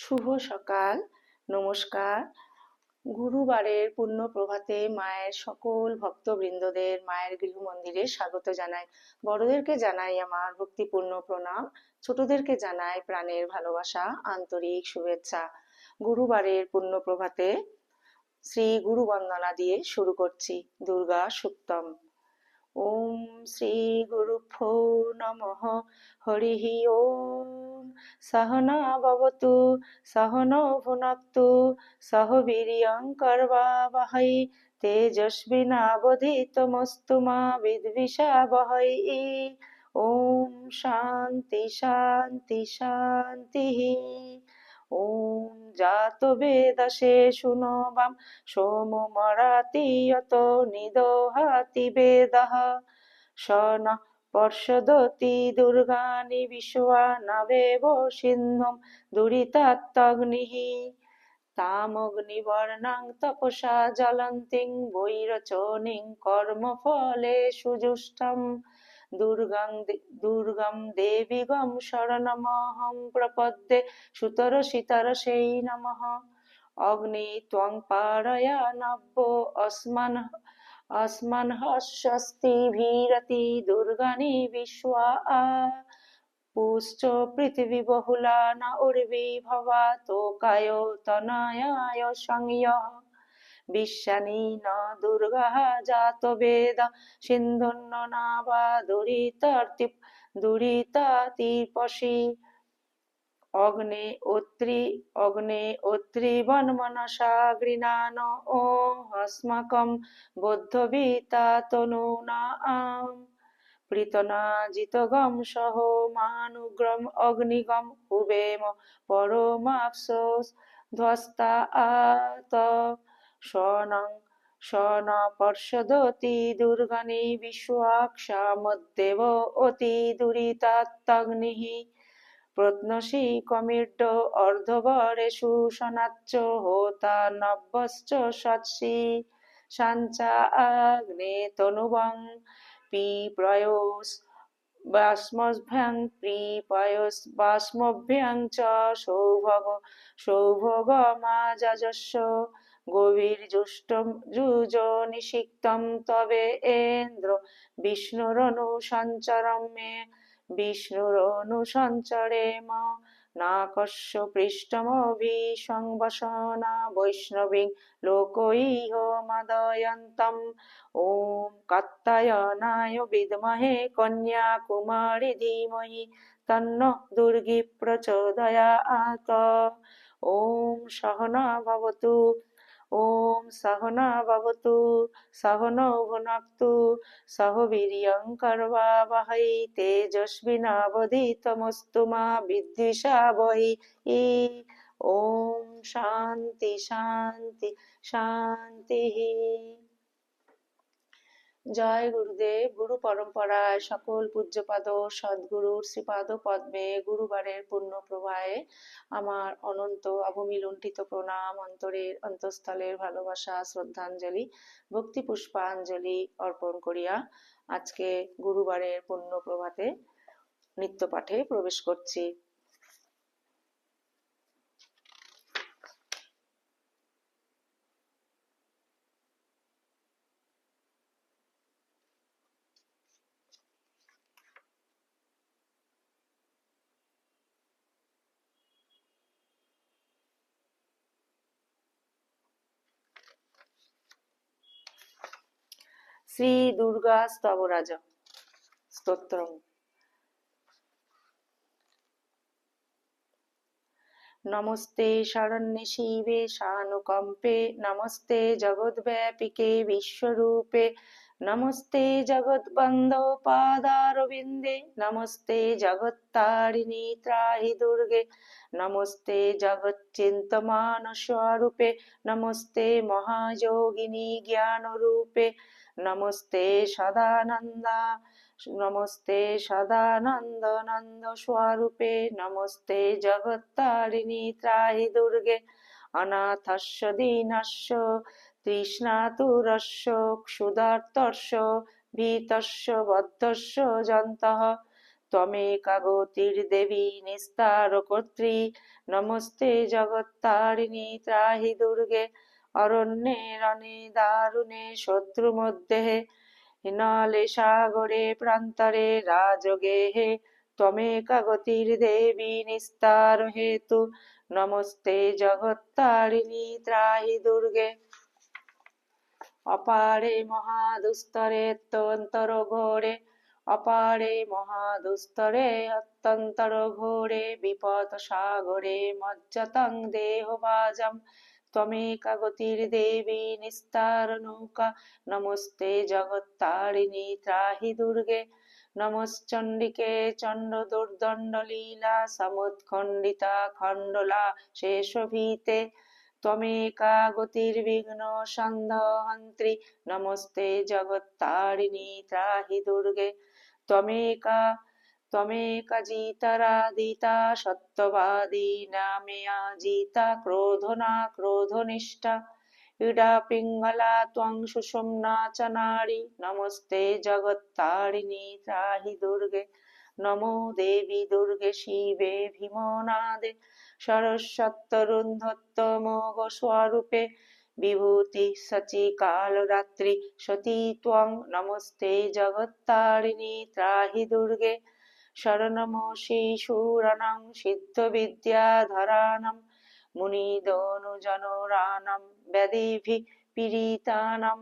শুভ সকাল, নমস্কার। গুরুবারের পূর্ণ প্রভাতে মায়ের সকল ভক্তবৃন্দদের মায়ের গৃহমন্দিরে স্বাগত জানাই। বড়দেরকে জানাই আমার ভক্তিপূর্ণ প্রণাম, ছোটদেরকে জানাই প্রাণের ভালোবাসা, আন্তরিক শুভেচ্ছা। গুরুবারের পূর্ণ প্রভাতে শ্রী গুরু বন্দনা দিয়ে শুরু করছি দুর্গা সুক্তম। ওম শ্রী গুরুভ্যো নমঃ। হরিঃ ওম। सहना भवतु सहनौ भुनक्तु सह वीर्यं करवावहै तेजस्विनावधीतमस्तु मा विद्विषावहै। ओम शांति शांति शांतिः। ओम जातो वेदसे शुनोवाम सोममराति यतो निदोहाति वेदः स नः पर्षदति दुर्गाणि विश्वा नवेव सिन्धुं दुरितात्तग्निः तामग्निवर्णां तपसा ज्वलन्तीं वैरचोनीं कर्मफलेषु जुष्टम् दुर्गं देवीगं शरणमहं प्रपद्ये सुतरसितरसै नमः। अग्नि त्वं पारय नभो अस्मन्हस्तिभिरति दुर्गाणि विश्वा पुश्च पृथिवी बहुला न उर्विभवा तोकायो तनयाय संयः विश्वानि न दुर्गः जातो वेद सिन्धुर्न नावा दुरितातिपसि अग्ने ओत्रिवन्मनसा गृणान ओ अस्माकं बौद्धवीता तनूनाम् प्रीतनाजितगं सहो मानुग्रम अग्निगम हुवेम परमाप्सो ध्वस्तात् स न पर्षदति दुर्गाणि विश्वाक्षामद्देव अति दुरितात्तग्निः प्रत्नसि कमिड्ड अर्धवरेषु सनाच्च होता नभश्च सत्सि साञ्चा आग्ने तनुवं प्रीपयोस्बाष्मभ्यां च सौभगमाजस्य गभीर्जुष्टजुजो निषिक्तं तवेन्द्र विष्णुरनुसञ्चरं मे विष्णुरनुसञ्चरेम नाकस्य पृष्ठमभिसंवसना वैष्णवीं लोकैः मदयन्तम् ॐ कात्यायनाय विद्महे कन्याकुमारी धीमहि तन्नो दुर्गी प्रचोदयात्। ॐ सहना भवतु ॐ सहना भवतु सहनौ भुनक्तु सह वीर्यं करवावहै तेजस्विनावधीतमस्तु मा विद्विषावहै। ॐ शान्ति शान्ति शान्तिः। জয় গুরুদেব। গুরু পরম্পরায় সকল পূজ্যপাদ সদ্গুরুর শ্রীপাদ পদ্মে গুরুবারের পূর্ণ প্রভায়ে আমার অনন্ত অভূমি লুণ্ঠিত প্রণাম, অন্তরের অন্তঃস্থলের ভালোবাসা, শ্রদ্ধাঞ্জলি, ভক্তি পুষ্পাঞ্জলি অর্পণ করিয়া আজকে গুরুবারের পূর্ণ প্রভাতে নিত্য পাঠে প্রবেশ করছি। শ্রী দুর্গা স্তবরাজ স্তোত্রম। नमस्ते शरण्ये शिवे सानुकंपे नमस्ते जगद्व्यापिके विश्वरूपे नमस्ते जगद्बन्धो पादारविन्दे नमस्ते जगत्तारिणि त्राहि दुर्गे नमस्ते जगच्चिन्तमान स्वरूपे नमस्ते महायोगिनी ज्ञानरूपे नमस्ते सदानंदा नमस्ते सदानंद नंद स्वरूपे नमस्ते जगत्तारिणि त्राहि दुर्गे अनाथस्य दीनस्य तृष्णातुरस्य क्षुधार्तस्य भीतस्य बद्धस्य जन्तः ত্বমেকা গতির্দেবী নিস্তারকর্ত্রী নমস্তে জগত্তারিণী ত্রাহি দুর্গে অরণ্যে রণে দারুণে শত্রু মধ্যে হিনালে সাগরে প্রান্তরে রাজগেহে ত্বমেকা গতির্দেবী নিস্তার হেতু নমস্তে জগত্তারিণী ত্রাহি দুর্গে অপারে মহাদুস্তরে অত্যন্তর ঘোরে অপারে মহাদুস্তরে অত্যন্তর ঘোরে বিপদ সাগরে মজ্জতং দেহভাজম ত্বমেকা গতির্দেবী নিস্তার নৌকা নমস্তে জগত্তারিণী ত্রাহি দুর্গে নমশ্চণ্ডিকে চণ্ড দুর্দণ্ড লীলা সমুৎখণ্ডিতা খণ্ডলা শেষভীতে ত্বমেকা গতির্বিঘ্ন সন্দেহন্ত্রী নমস্তে জগত্তারিণী ত্রাহি দুর্গে ত্বমেকা ত্বমেকা জিতারাদিতা সত্যবাদী নামেয়া জিতা ক্রোধনা ক্রোধনিষ্ঠা ইডা পিঙ্গলা ত্বং সুষুম্না চ নারী নমস্তে জগত্তারিণী ত্রাহি দুর্গে নমো দেবী দুর্গে শিবে ভীমনাদে সরস্বত্যরুন্ধত্তমোঘ স্বরূপে বিভূতি সচি কালরাত্রি সতী ত্বং নমস্তে জগত্তারিণী ত্রাহি দুর্গে শরণমোষি শূরাণং সিদ্ধবিদ্যাধরাণং মুনিদনুজনরাণং ব্যাধিভিঃ পীড়িতানাং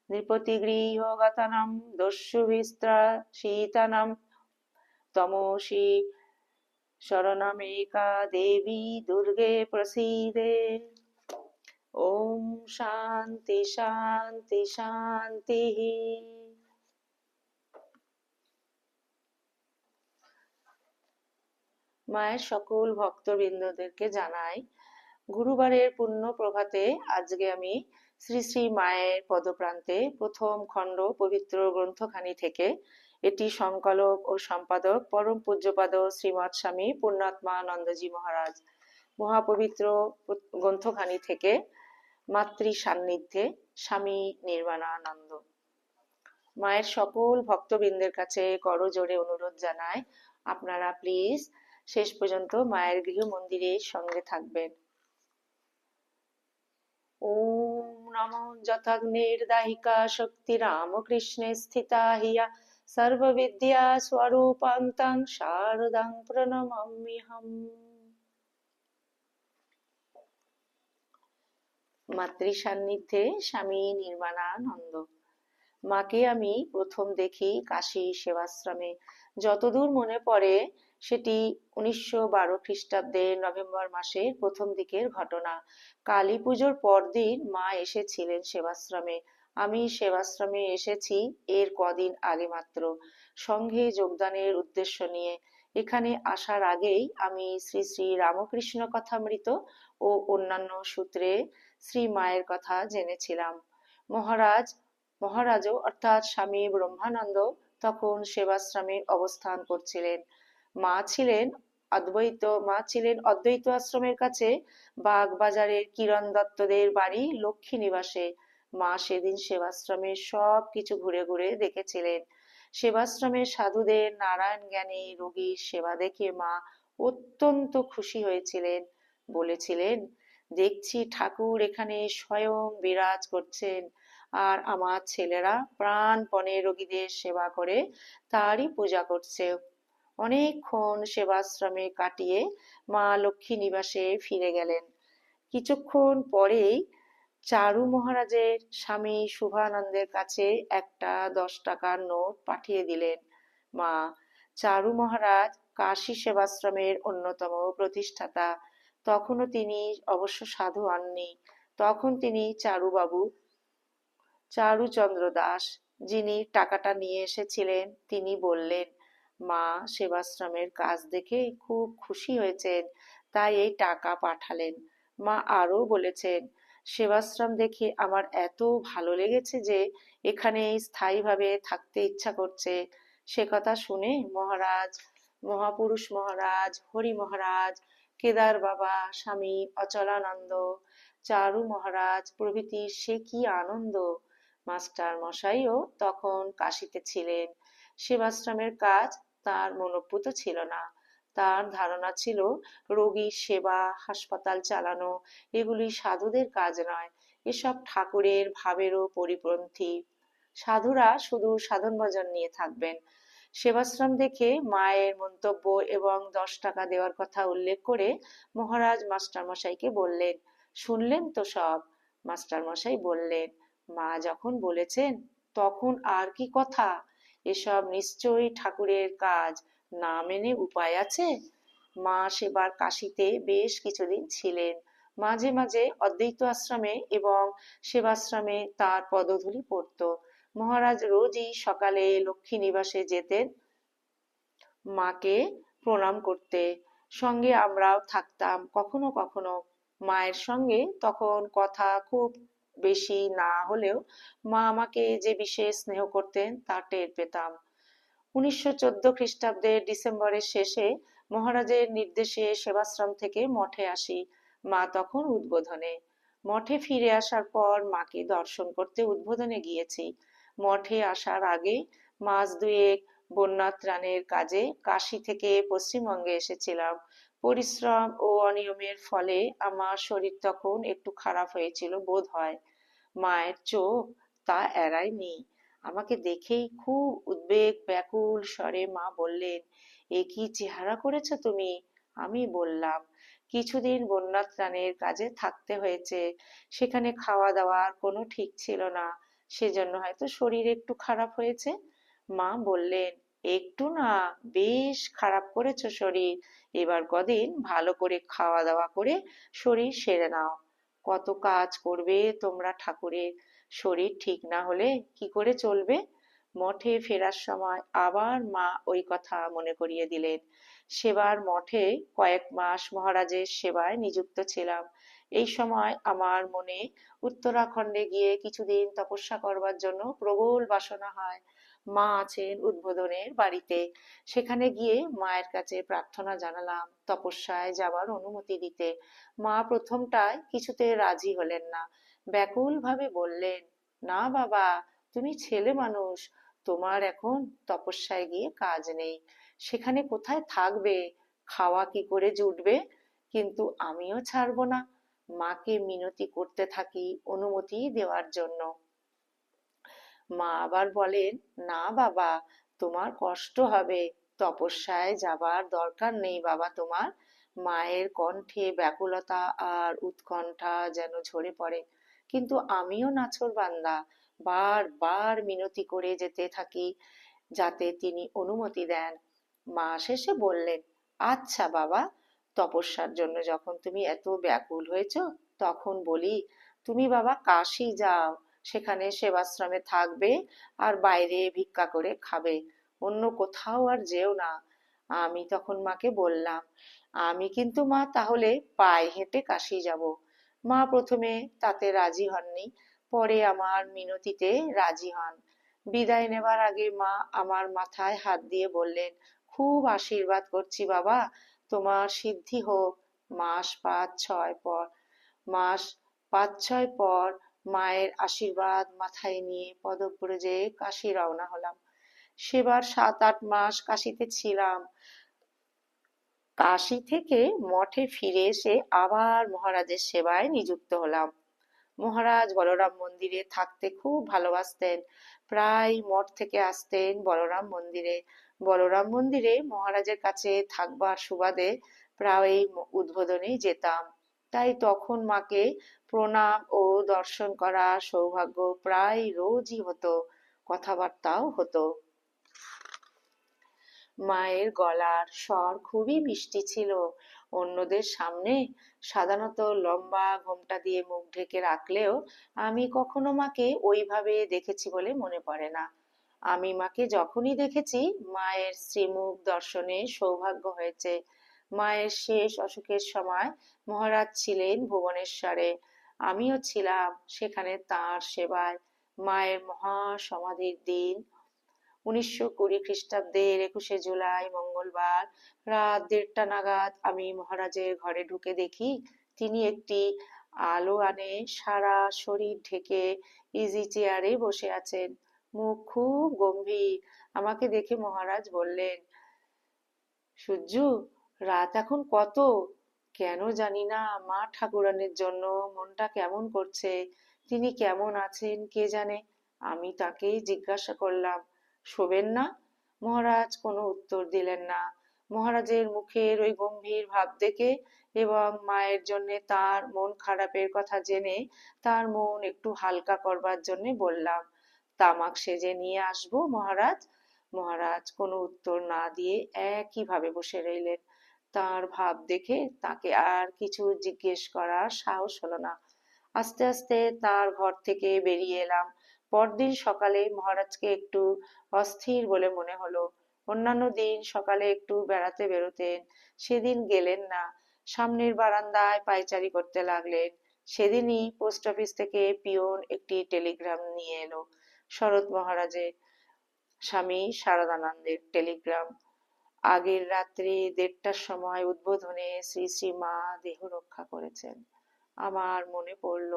নৃপতিগৃহগতানাং দস্যুভিস্ত্রাসিতানাং তমোষি শরণমেকা দেবী দুর্গে প্রসীদে। ওম শান্তি শান্তি শান্তি। মায়ের সকল ভক্তবৃন্দদেরকে জানাই গুরুবারের পুণ্য প্রভাতে আজকে আমি শ্রী শ্রী মায়ের পদপ্রান্তে প্রথম খণ্ড পবিত্র গ্রন্থখানি থেকে এটি সংকলক ও সম্পাদক পরম পূজ্যপাদ শ্রীমৎ স্বামী পূর্ণাত্মানন্দজি মহারাজ মহাপবিত্র গ্রন্থখানি থেকে মাতৃ সান্নিধ্যে স্বামী নির্বাণানন্দ। মায়ের সকল ভক্তবৃন্দের কাছে করজোড়ে অনুরোধ জানাই আপনারা প্লিজ শেষ পর্যন্ত মায়ের গৃহ মন্দিরের সঙ্গে থাকবেন। ওম নমো যথাগ্নির্দাহিকা শক্তি রামকৃষ্ণে স্থিতা হিয়া সর্ববিদ্যা স্বরূপাং তং শারদাং প্রণমাম্যহম। মাতৃ সান্নিধ্যে স্বামী নির্বাণানন্দ। মাকে আমি প্রথম দেখি কাশী সেবাশ্রমে। যতদূর মনে পড়ে সেটি 1912 খ্রিস্টাব্দের নভেম্বর মাসের প্রথম দিকের ঘটনা। কালী পুজোর পরদিন মা এসেছিলেন সেবাশ্রমে। আমি সেবাশ্রমে এসেছি এর কদিন আগে মাত্র, সঙ্ঘে যোগদানের উদ্দেশ্য নিয়ে। এখানে আসার আগেই আমি শ্রী শ্রী রামকৃষ্ণ কথামৃত ও অন্যান্য সূত্রে শ্রী মায়ের কথা জেনেছিলাম। মহারাজও অর্থাৎ স্বামী ব্রহ্মানন্দ তখন সেবাশ্রমে অবস্থান করছিলেন। মা ছিলেন অদ্বৈত আশ্রমের কাছে বাগবাজারের কিরণ দত্তদের বাড়ি লক্ষ্মী নিবাসে। মা সেদিন সেবাশ্রমের সব কিছু ঘুরে ঘুরে দেখেছিলেন। সেবাশ্রমের সাধুদের নারায়ণ জ্ঞানী রোগীর সেবা দেখে মা অত্যন্ত খুশি হয়েছিলেন। বলেছিলেন, দেখছি ঠাকুর এখানে স্বয়ং বিরাজ করছেন, আর আমার ছেলেরা প্রাণপণে রোগীদের সেবা করে তারই পূজা করছে। অনেকক্ষণ সেবাশ্রমে কাটিয়ে মা লক্ষ্মী নিবাসে ফিরে গেলেন। কিছুক্ষণ পরেই চারু মহারাজের স্বামী শুভানন্দের কাছে একটা 10 টাকার নোট পাঠিয়ে দিলেন মা। চারু মহারাজ কাশী সেবাশ্রমের অন্যতম প্রতিষ্ঠাতা। তখনও তিনি অবশ্য সাধু হননি। তখন তিনি চারুচন্দ্র দাস, যিনি টাকাটা নিয়ে এসেছিলেন, তিনি বললেন, মা সেবাশ্রমের কাজ দেখে খুব খুশি হয়েছেন, তাই এই টাকা পাঠালেন। মা আরো বলেছেন, সেবাশ্রম দেখে আমার এত ভালো লেগেছে যে এখানে স্থায়ীভাবে থাকতে ইচ্ছা করছে। সে কথা শুনে মহাপুরুষ মহারাজ, হরি মহারাজ, কেদার বাবা, স্বামী অচলানন্দ, চারু মহারাজ প্রভৃতির সে কি আনন্দ। মাস্টার মশাইও তখন কাশীতে ছিলেন। সেবাশ্রমের কাজ তার মনোপুত ছিল না। তার ধারণা ছিল রোগীর সেবা, হাসপাতাল চালানো এগুলি সাধুদের কাজ নয়, এসব ঠাকুরের ভাবেরও পরিপন্থী। সাধুরা শুধু সাধন ভজন নিয়ে থাকবেন। সেবাশ্রম দেখে মায়ের মন্তব্য এবং 10 টাকা দেওয়ার কথা উল্লেখ করে মহারাজ মাস্টারমশাইকে বললেন, শুনলেন তো সব? মাস্টারমশাই বললেন, মা যখন বলেছেন তখন আর কি কথা? এসব নিশ্চয়ই ঠাকুরের কাজ, না মেনে উপায় আছে? মা সেবার কাশিতে বেশ কিছুদিন ছিলেন। মাঝে মাঝে অদ্বৈত আশ্রমে এবং সেবাশ্রমে তার পদধূলি পড়ত। মহারাজ রোজই সকালে লক্ষ্মী নিবাসে যেতেন মাকে প্রণাম করতে। সঙ্গে আমরাও থাকতাম কখনো কখনো। মায়ের সঙ্গে তখন কথা খুব বেশি না হলেও মা আমাকে যে বিশেষ স্নেহ করতেন তা টের পেতাম। 1914 খ্রিস্টাব্দের ডিসেম্বরের শেষে মহারাজের নির্দেশে সেবাশ্রম থেকে মঠে আসি। মা তখন উদ্বোধনে। মঠে ফিরে আসার পর মাকে দর্শন করতে উদ্বোধনে গিয়েছি। মঠে আসার আগে মাস দুয়েক বন্যা ত্রাণের কাজে কাশী থেকে পশ্চিমবঙ্গে এসেছিলাম। পরিশ্রম ও অনিয়মের ফলে আমার শরীর তখন একটু খারাপ হয়েছিল বোধ হয়। মায়ের চোখ তা এড়ায়নি। আমাকে দেখেই খুব উদ্বেগ ব্যাকুল স্বরে মা বললেন, এ কি চেহারা করেছো তুমি? আমি বললাম, কিছুদিন বন্যা ত্রাণের কাজে থাকতে হয়েছে, সেখানে খাওয়া দাওয়ার কোনো ঠিক ছিল না, সেজন্য হয়তো শরীর একটু খারাপ হয়েছে। মা বললেন, একটু না, বেশ খারাপ করেছো শরীর। এবার কদিন ভালো করে খাওয়া দাওয়া করে শরীর সেরে নাও। কত কাজ করবে তোমরা ঠাকুরের, শরীর ঠিক না হলে কি করে চলবে? মঠে ফেরার সময় আবার মা ওই কথা মনে করিয়ে দিলেন। সেবার মঠে কয়েক মাস মহারাজের সেবায় নিযুক্ত ছিলাম। এই সময় আমার মনে উত্তরাখণ্ডে গিয়ে কিছুদিন তপস্যা করবার জন্য প্রবল বাসনা হয়। মা আছেন উদ্বোধনের বাড়িতে। সেখানে গিয়ে মায়ের কাছে প্রার্থনা জানালাম তপস্যায় যাবার অনুমতি দিতে। মা প্রথমটায় কিছুতে রাজি হলেন না। ব্যাকুল ভাবে বললেন, না বাবা, তুমি ছেলে মানুষ, তোমার এখন তপস্যায় গিয়ে কাজ নেই, সেখানে কোথায় থাকবে, খাওয়া কি করে জুটবে? কিন্তু আমিও ছাড়বো না। মাকে মিনতি করতে থাকি অনুমতি দেওয়ার জন্য। মা আবার বলেন, না বাবা, তোমার কষ্ট হবে, তপস্যায় যাবার দরকার নেই বাবা তোমার। মায়ের কণ্ঠে ব্যাকুলতা আর উৎকণ্ঠা যেন ঝরে পড়ে। কিন্তু আমিও নাছোড়বান্দা, বারবার মিনতি করে যেতে থাকি যাতে তিনি অনুমতি দেন। মা শেষে বললেন, আচ্ছা বাবা, তপস্যার জন্য যখন তুমি এত ব্যাকুল হয়েছ, তখন বলি, তুমি বাবা কাশী যাও, সেখানে সেবাশ্রমে থাকবে আর বাইরে ভিক্ষা করে খাবে, অন্য কোথাও আর যেও না। আমি তখন মাকে বললাম, আমি কিন্তু মা তাহলে পায়ে হেঁটে কাশী যাব। মা প্রথমে তাতে রাজি হননি, পরে আমার মিনতিতে রাজি হন। বিদায় নেবার আগে মা আমার মাথায় হাত দিয়ে বললেন, খুব আশীর্বাদ করছি বাবা, তোমার সিদ্ধি হোক। মাস 5-6 পর মাস 5-6 পর মায়ের আশীর্বাদ মাথায় নিয়ে পদব্রজে কাশী রওনা হলাম। সেবার 7-8 মাস কাশীতে ছিলাম। কাশী থেকে মঠে ফিরে এসে আবার মহারাজের সেবায় নিযুক্ত হলাম। মহারাজ বলরাম মন্দিরে থাকতে খুব ভালোবাসতেন। প্রায় মঠ থেকে আসতেন বলরাম মন্দিরে। বলরাম মন্দিরে মহারাজের কাছে থাকবার সুবাদে প্রায় উদ্বোধনেই যেতাম। তাই তখন মাকে প্রণাম ও দর্শন করা সৌভাগ্য প্রায় রোজই হতো, কথাবার্তাও হতো। মায়ের গলার স্বর খুবই মিষ্টি ছিল। অন্যদের সামনে সাধারণত লম্বা ঘোমটা দিয়ে মুখ ঢেকে রাখলেও আমি কখনো মাকে ওইভাবে দেখেছি বলে মনে পড়ে না। আমি মাকে যখনই দেখেছি মায়ের শ্রীমুখ দর্শনে সৌভাগ্য হয়েছে। মায়ের শেষ অসুখের সময় মহারাজ ছিলেন ভুবনেশ্বরে, আমিও ছিলাম সেখানে তাঁর সেবায়। মায়ের মহা সমাধির দিন 1920 খ্রিস্টাব্দের 21শে জুলাই মঙ্গলবার রাত 1:30 নাগাদ আমি মহারাজের ঘরে ঢুকে দেখি তিনি একটি আলো আনে সারা শরীর ঢেকে ইজি চেয়ারে বসে আছেন। মুখ খুব গম্ভীর। আমাকে দেখে মহারাজ বললেন, সূর্য, রাত এখন কত? কেন জানি না মা ঠাকুরানীর জন্য মনটা কেমন করছে। তিনি কেমন আছেন কে জানে। আমি তাকেই জিজ্ঞাসা করলাম, শোবেন না? মহারাজ কোনো উত্তর দিলেন না। মহারাজের মুখের ওই গম্ভীর ভাব দেখে এবং মায়ের জন্যে তার মন খারাপের কথা জেনে তার মন একটু হালকা করবার জন্যে বললাম, তামাক সেজে নিয়ে আসবো মহারাজ? মহারাজ কোনো উত্তর না দিয়ে একইভাবে বসে রইলেন। তার ভাব দেখে তাকে আর কিছু জিজ্ঞেস করার সাহস হলো না। আস্তে আস্তে তার ঘর থেকে বেরিয়ে এলাম। পরদিন সকালে মহারাজকে একটু অস্থির বলে মনে হলো। অন্যান্য দিন সকালে একটু বেড়াতে বেরোতেন, সেদিন গেলেন না। সামনের বারান্দায় পায়চারি করতে লাগলেন। সেদিনই পোস্ট অফিস থেকে পিয়ন একটি টেলিগ্রাম নিয়ে এলো। শরৎ মহারাজের স্বামী শারদানন্দের টেলিগ্রাম। আগের রাত্রে 1:30টার সময় উদ্বোধনে শ্রী শ্রী মা দেহ রক্ষা করেছেন। আমার মনে পড়ল,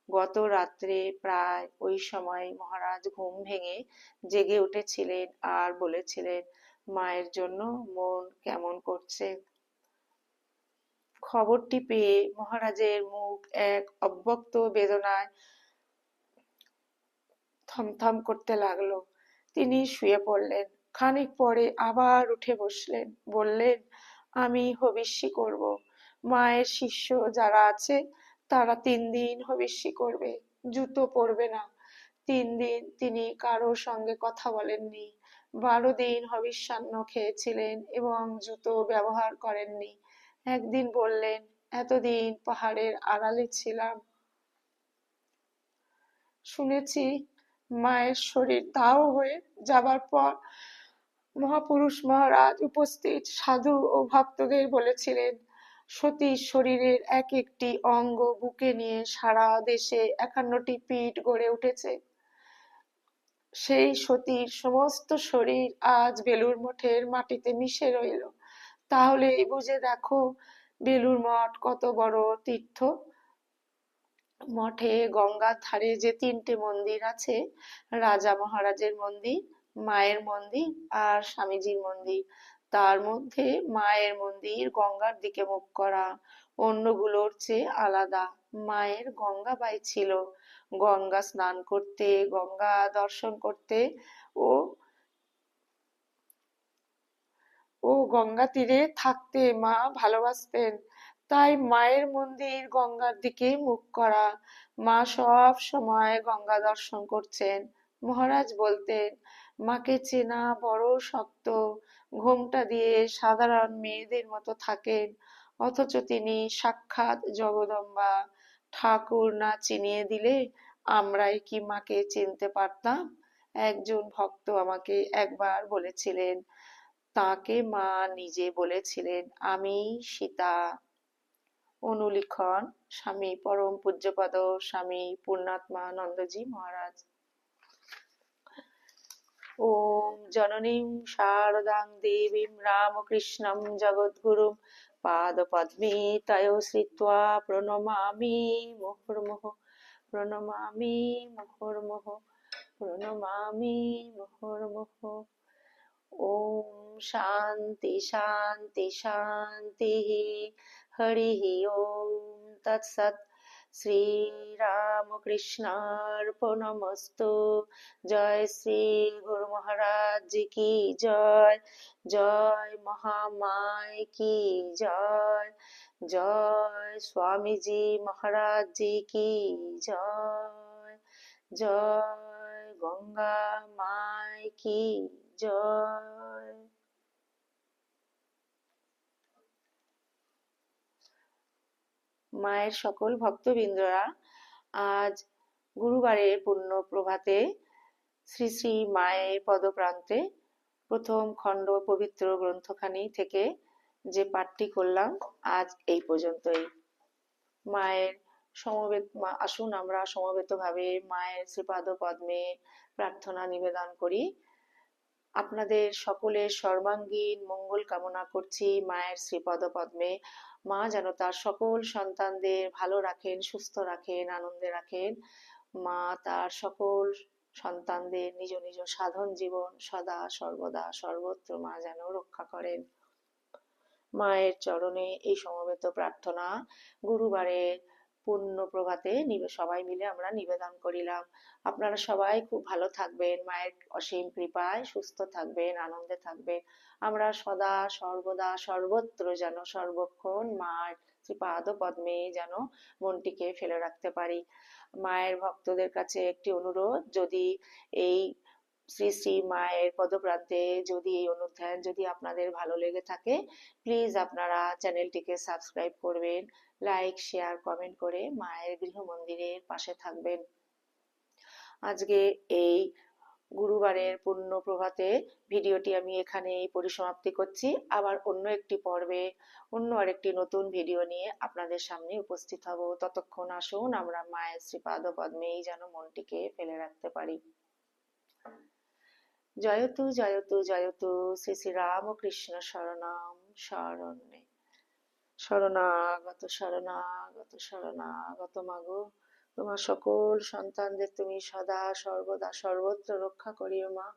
গত রাত্রে প্রায় ওই সময় মহারাজ ঘুম ভেঙে জেগে উঠেছিলেন আর বলেছিলেন, মায়ের জন্য মন কেমন করছে। খবরটি পেয়ে মহারাজের মুখ এক অব্যক্ত বেদনায় থমথম করতে লাগলো। তিনি শুয়ে পড়লেন। খানিক পরে আবার উঠে বসলেন, বললেন, আমি হবিষ্যি করব। মায়ের শিষ্য যারা আছে তারা 3 দিন হবিষ্যি করবে, জুতো পরবে না। 3 দিন তিনি কারোর সঙ্গে কথা বলেননি। 12 দিন হবিষ্যান্ন খেয়েছিলেন এবং জুতো ব্যবহার করেননি। একদিন বললেন, এতদিন পাহাড়ের আড়ালে ছিলাম, শুনেছি মায়ের শরীর দাহ হয়ে যাবার পর মহাপুরুষ মহারাজ উপস্থিত সাধু ও ভক্তদের বলেছিলেন, সতীর শরীরের এক একটি অঙ্গ বুকে নিয়ে সারা দেশে 51টি পীঠ গড়ে উঠেছে। সেই সতীর সমস্ত শরীর আজ বেলুড় মঠের মাটিতে মিশে রইল। তাহলেই বুঝে দেখো বেলুড় মঠ কত বড় তীর্থ। মঠে গঙ্গার ধারে যে 3টে মন্দির আছে, রাজা মহারাজের মন্দির, মায়ের মন্দির আর স্বামীজির মন্দির, তার মধ্যে মায়ের মন্দির গঙ্গার দিকে মুখ করা, অন্যগুলোর চেয়ে আলাদা। মায়ের গঙ্গাবাই ছিল। গঙ্গা স্নান করতে, গঙ্গা দর্শন করতে ও ও গঙ্গা তীরে থাকতে মা ভালোবাসতেন। তাই মায়ের মন্দির গঙ্গার দিকে মুখ করা। মা সব সময় গঙ্গা দর্শন করছেন। মহারাজ বলতেন, মাকে চেনা বড় শক্ত। ঘোমটা দিয়ে সাধারণ মেয়েদের মতো থাকেন, অথচ তিনি সাক্ষাৎ জগদম্বা। ঠাকুর না চিনিয়ে দিলে আমরাই কি মাকে চিনতে পারতাম? একজন ভক্ত আমাকে একবার বলেছিলেন, তাকে মা নিজে বলেছিলেন, আমি সীতা। অনুলিখন স্বামী পরম পূজ্যপাদ স্বামী পূর্ণাত্মানন্দজি মহারাজ। ওম জননীং শারদাং দেবীং রামকৃষ্ণং জগদ্গুরুং পাদপদ্মে তয়ো শ্রিত্বা প্রণমামি মুহুর্মুহুঃ প্রণমামি মুহুর্মুহুঃ প্রণমামি মুহুর্মুহুঃ। ओम शांति शांति शांति। हरि ओम तत्सत। श्री रामकृष्णार्पणमस्तु। जय श्री गुरु महाराज जी की जय। जय महामाय की जय। जय स्वामी जी महाराज जी की जय। जय गंगा माय की জয়। মায়ের সকল ভক্তবৃন্দরা, আজ গুরুবারের পুণ্য প্রভাতে শ্রী শ্রী মায়ের পদপ্রান্তে প্রথম খণ্ড পবিত্র গ্রন্থখানি থেকে যে পাঠটি করলাম, আজ এই পর্যন্তই। মায়ের সমবেত আসুন আমরা সমবেতভাবে মায়ের শ্রীপাদ পদ্মে প্রার্থনা নিবেদন করি। আপনাদের সকলের সর্বাঙ্গীন মঙ্গল কামনা করছি মায়ের শ্রীপদ পদ্মে। মা যেন তার সকল সন্তানদের ভালো রাখেন, সুস্থ রাখেন, আনন্দে রাখেন। মা তার সকল সন্তানদের নিজ নিজ সাধন জীবন সদা সর্বদা সর্বত্র মা যেন রক্ষা করেন। মায়ের চরণে এই সমবেত প্রার্থনা গুরুবারের পূর্ণ প্রভাতে সবাই মিলে আমরা নিবেদন করিলাম। আপনারা সবাই খুব ভালো থাকবেন, মায়ের অসীম কৃপায় সুস্থ থাকবেন, আনন্দে থাকবেন। আমরা সদা সর্বদা সর্বত্র যেন সর্বক্ষণ মার শ্রীপাদ পদ্মে যেন মনটিকে ফেলে রাখতে পারি। মায়ের ভক্তদের কাছে একটি অনুরোধ, যদি এই শ্রী শ্রী মায়ের পদপ্রান্তে যদি এই অনুধ্যান যদি আপনাদের ভালো লেগে থাকে, প্লিজ আপনারা চ্যানেলটিকে সাবস্ক্রাইব করবেন, লাইক শেয়ার কমেন্ট করে মায়ের গৃহ মন্দিরের পাশে থাকবেন। আজকে এই গুরুবারের পূর্ণ প্রভাতে ভিডিওটি আমি এখানেই পরিসমাপ্তি করছি। আবার অন্য একটি পর্বে অন্য আরেকটি নতুন ভিডিও নিয়ে আপনাদের সামনে উপস্থিত হব। ততক্ষণ আসুন আমরা মায়ের শ্রীপাদ পদ্মেই যেন মনটিকে ফেলে রাখতে পারি। জয়তু জয়তু জয়তু শ্রী শ্রী রামকৃষ্ণ শরণাম শরণ্যে। শরণাগত শরণাগত শরণাগত মাগো, তোমার সকল সন্তানদের তুমি সদা সর্বদা সর্বত্র রক্ষা করিও মা।